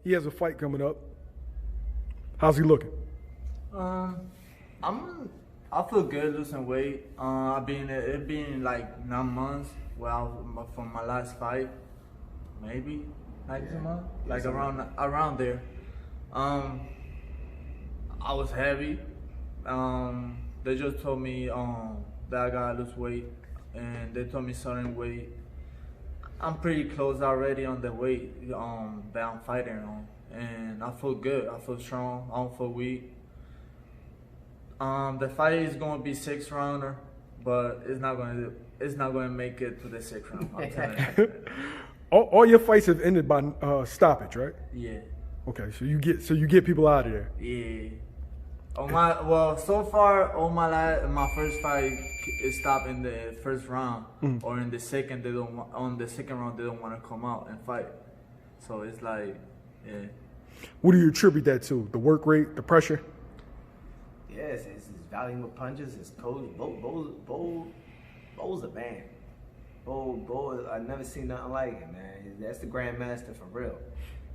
He has a fight coming up. How's he looking? I feel good losing weight. It been like 9 months from my last fight, maybe 9 months, like around there. I was heavy. They just told me that I gotta lose weight, and they told me certain weight. I'm pretty close already on the weight that I'm fighting on, and I feel good. I feel strong. I don't feel weak. The fight is gonna be 6-rounder, but it's not gonna make it to the 6th round. I'm telling you. all your fights have ended by stoppage, right? Yeah. Okay, so you get people out of there. Yeah. So far, my first fight is stopped in the first round, or in the second. On the second round they don't want to come out and fight. So it's like, yeah. What do you attribute that to? The work rate, the pressure? Yes, it's his volume of punches, his coach. Bo's a man. Bo, I've never seen nothing like it, man. That's the grandmaster for real.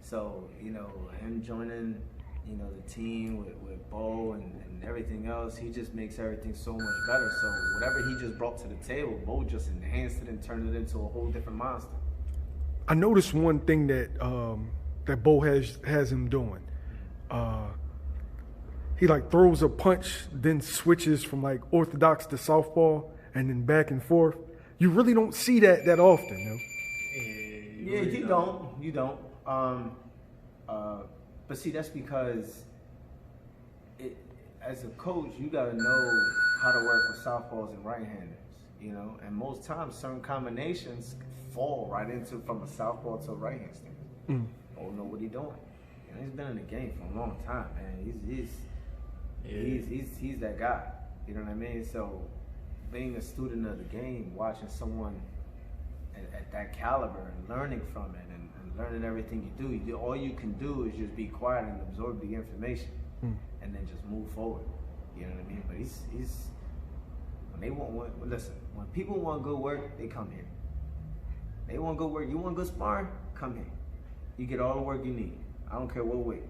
So, him joining, the team with Bo and everything else, he just makes everything so much better. So whatever he just brought to the table, Bo just enhanced it and turned it into a whole different monster. I noticed one thing that that Bo has him doing. He like throws a punch, then switches from like orthodox to southpaw, and then back and forth. You really don't see that often, Yeah, you don't. But see, that's because as a coach, you gotta know how to work with southpaws and right-handers, And most times, certain combinations fall right into from a southpaw to a right-hand stance. Don't know what he's doing. He's been in the game for a long time, man. He's that guy. You know what I mean? So, being a student of the game, watching someone at that caliber and learning from it and learning everything you do, all you can do is just be quiet and absorb the information and then just move forward. You know what I mean? But he's when people want good work, they come here. They want good work. You want good sparring? Come here. You get all the work you need. I don't care what weight.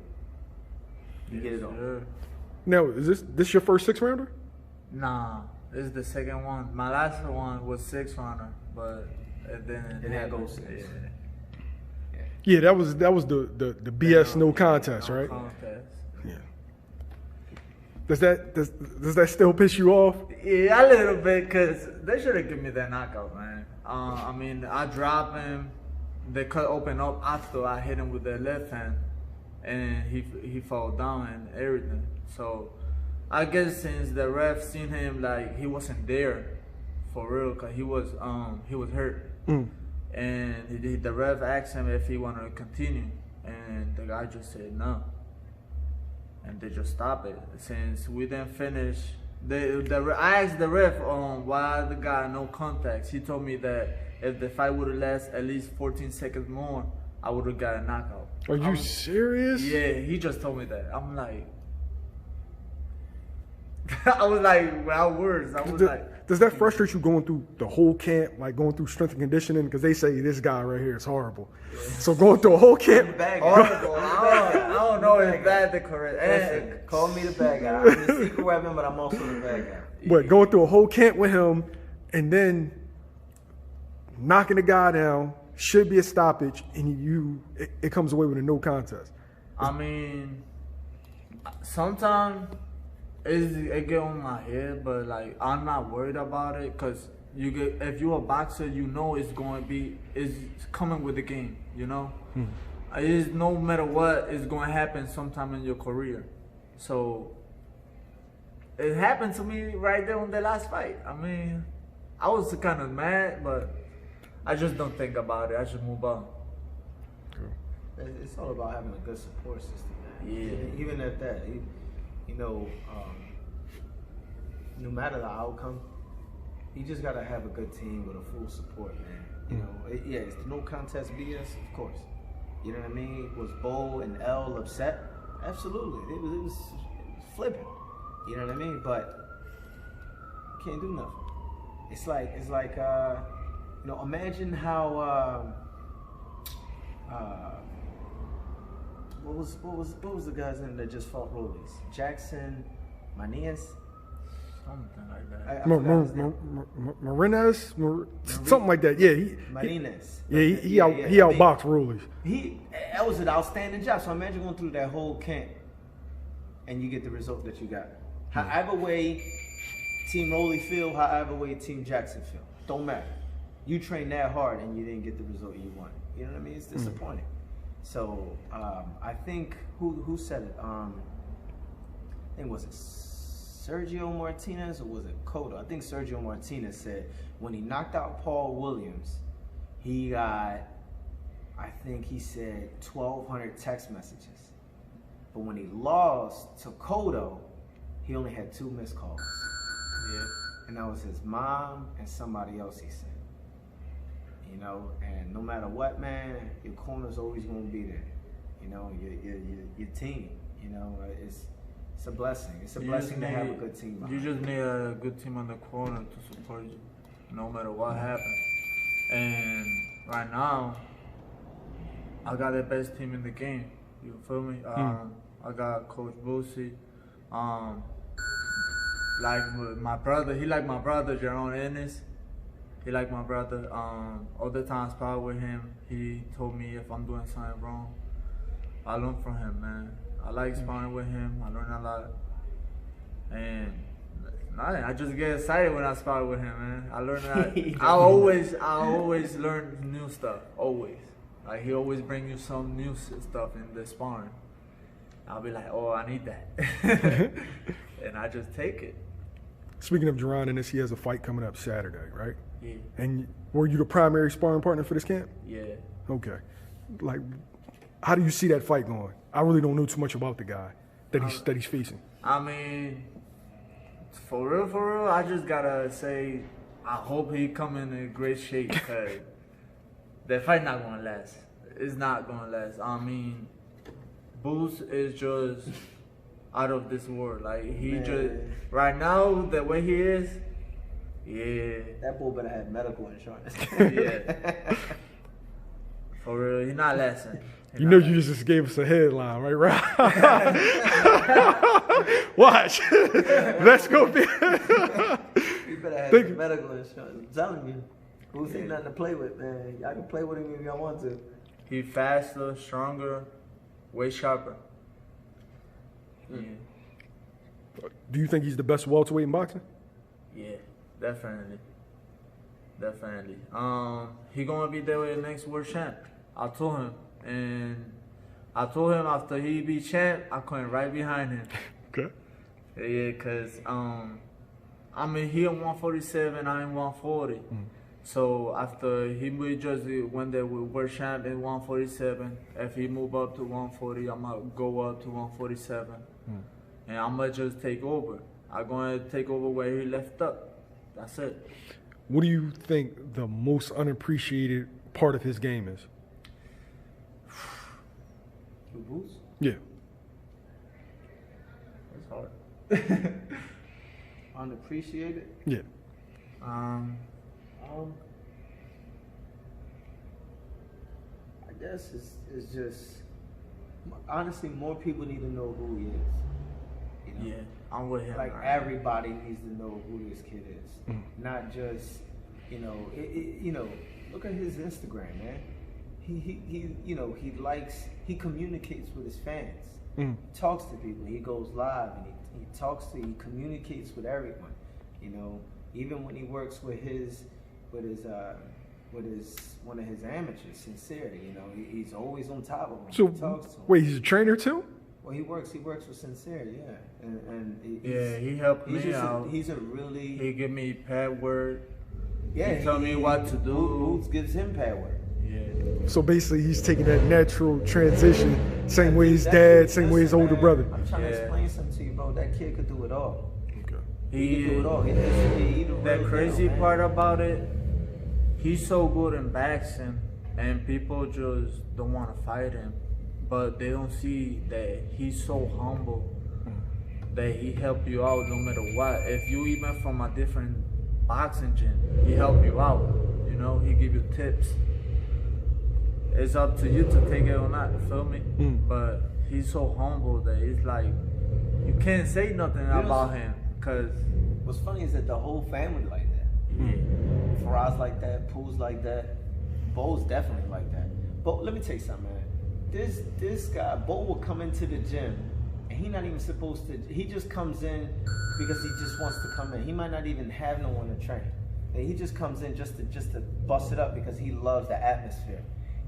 You get it all. Now, is this your first 6-rounder? Nah, this is the second one. My last one was 6-rounder, but then it didn't go 6. Yeah, that was the BS no contest, right? Contest. Yeah. Does that still piss you off? Yeah, a little bit, cause they should have given me that knockout, man. I dropped him. They cut open up after I hit him with the left hand, and he fall down and everything. So I guess since the ref seen him like he wasn't there for real, cause he was hurt. And the ref asked him if he wanted to continue, and the guy just said no. And they just stopped it. Since we didn't finish, I asked the ref why the guy no contacts. He told me that if the fight would have lasted at least 14 seconds more, I would have got a knockout. Are you serious? Yeah, he just told me that. I'm like, I was like, without words. Does that frustrate you going through the whole camp, like going through strength and conditioning? Because they say this guy right here is horrible. Yeah. So going through a whole camp. I don't know if that's the correct answer. Call me the bad guy. I'm the secret weapon, but I'm also the bad guy. But going through a whole camp with him and then knocking the guy down, should be a stoppage, and it comes away with a no contest. I mean, sometimes it get on my head, but like I'm not worried about it, cause if you're a boxer, it's coming with the game, It's no matter what, it's going to happen sometime in your career. So it happened to me right there on the last fight. I mean, I was kind of mad, but I just don't think about it. I just move on. It's all about having a good support system, man. Yeah. Even at that, no matter the outcome, you just gotta have a good team with a full support, man. It's no contest BS, of course. You know what I mean? Was Bo and L upset? Absolutely. It was flipping. You know what I mean? But you can't do nothing. It's like imagine how what was the guy's name that just fought Rollies? Jackson Manias? Something like that. I forgot his name. Marinas, something like that. Yeah, Martinez. he outboxed Rulers. That was an outstanding job. So imagine going through that whole camp and you get the result that you got. However way Team Rolly feel, however way Team Jackson feel, don't matter. You trained that hard and you didn't get the result you wanted. You know what I mean? It's disappointing. So I think who said it? I think was it Sergio Martinez or was it Cotto? I think Sergio Martinez said when he knocked out Paul Williams, he got, I think he said 1,200 text messages. But when he lost to Cotto, he only had 2 missed calls. Yeah. And that was his mom and somebody else, he said. You know, and no matter what, man, your corner's always gonna be there. You know, your team. You know, it's a blessing. It's a blessing to have a good team behind. You just need a good team on the corner to support you, no matter what happens. And right now, I got the best team in the game. You feel me? I got Coach Boosie. Like my brother, he like my brother, Jaron Ennis. He like my brother. All the time I spar with him, he told me if I'm doing something wrong, I learn from him, man. I like sparring with him. I learn a lot. And I just get excited when I spar with him, man. I learn that. I always learn new stuff. Always. Like he always bring you some new stuff in the sparring. I'll be like, oh, I need that. And I just take it. Speaking of Jaron Ennis, he has a fight coming up Saturday, right? Yeah. And were you the primary sparring partner for this camp? Yeah. Okay. Like, how do you see that fight going? I really don't know too much about the guy that he's facing. I mean, for real, I just gotta say, I hope he come in great shape because the fight not gonna last. It's not gonna last. I mean, Boost is just out of this world. Like just right now, the way he is, yeah. That boy better have medical insurance. Yeah. For real, he's not lasting. You know, you just gave us a headline, right? Watch. Let's go. You better have medical insurance. I'm telling you. Boost ain't nothing to play with, man. Y'all can play with him if y'all want to. He faster, stronger, way sharper. Yeah. Do you think he's the best welterweight in boxing? Yeah, definitely. He gonna be there with the next world champ. I told him. And I told him after he be champ, I couldn't right behind him. Okay. Yeah, cause I mean he in 147, I in 140. So after he just went there with world champ in 147, if he move up to 140, I'm gonna go up to 147, and I'm gonna just take over. I'm gonna take over where he left up. That's it. What do you think the most unappreciated part of his game is? Boost? Yeah. It's hard. Unappreciated? Yeah. I guess it's just honestly more people need to know who he is. You know? Yeah, I'm with him. Like everybody needs to know who this kid is, not just you know. Look at his Instagram, man. He communicates with his fans. He talks to people. He goes live and he communicates with everyone. You know, even when he works with one of his amateurs, Sincerity. You know, he's always on top of him. So he talks to him. wait, he's a trainer too? Well, he works with Sincerity, yeah. And he helped me out. He's a really. He give me pad word. Yeah, he tell me what to do. Boots gives him pad word. Yeah. So basically, he's taking that natural transition, same way his dad, same way his older brother. I'm trying to explain something to you, bro. That kid could do it all. Okay. He can do it all. The crazy part about it, he's so good in boxing, and people just don't want to fight him, but they don't see that he's so humble that he help you out no matter what. If you even from a different boxing gym, he help you out. You know, he give you tips. it's up to you to take it or not. You feel me? But he's so humble that it's like you can't say nothing about him. Cause what's funny is that the whole family like that. Faraz like that, Pooh's like that, Bo's definitely like that. But let me tell you something, man. This guy, Bo will come into the gym and he not even supposed to. He just comes in because he just wants to come in. He might not even have no one to train. And he just comes in just to bust it up because he loves the atmosphere.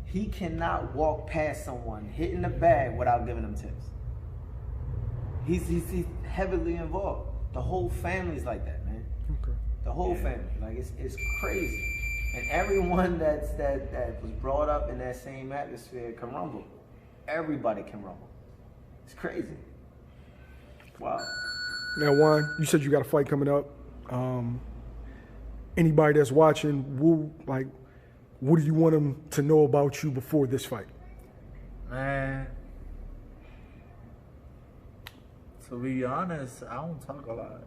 He cannot walk past someone hitting the bag without giving them tips. He's heavily involved. The whole family's like that, man. Okay. The whole family, like it's crazy. And everyone that was brought up in that same atmosphere can rumble. Everybody can rumble. It's crazy. Wow. Now, Juan, you said you got a fight coming up. Anybody that's watching, what do you want them to know about you before this fight? Man, to be honest, I don't talk a lot.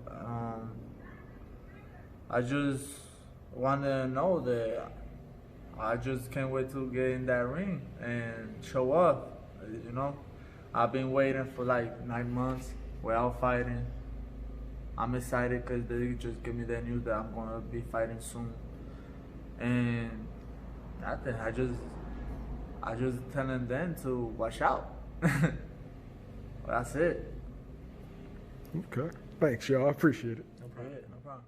I just want to know that I just can't wait to get in that ring and show up. You know, I've been waiting for like 9 months without fighting. I'm excited because they just give me that news that I'm gonna be fighting soon. And nothing. I just telling them to watch out. That's it. Okay. Thanks, y'all. I appreciate it. No problem.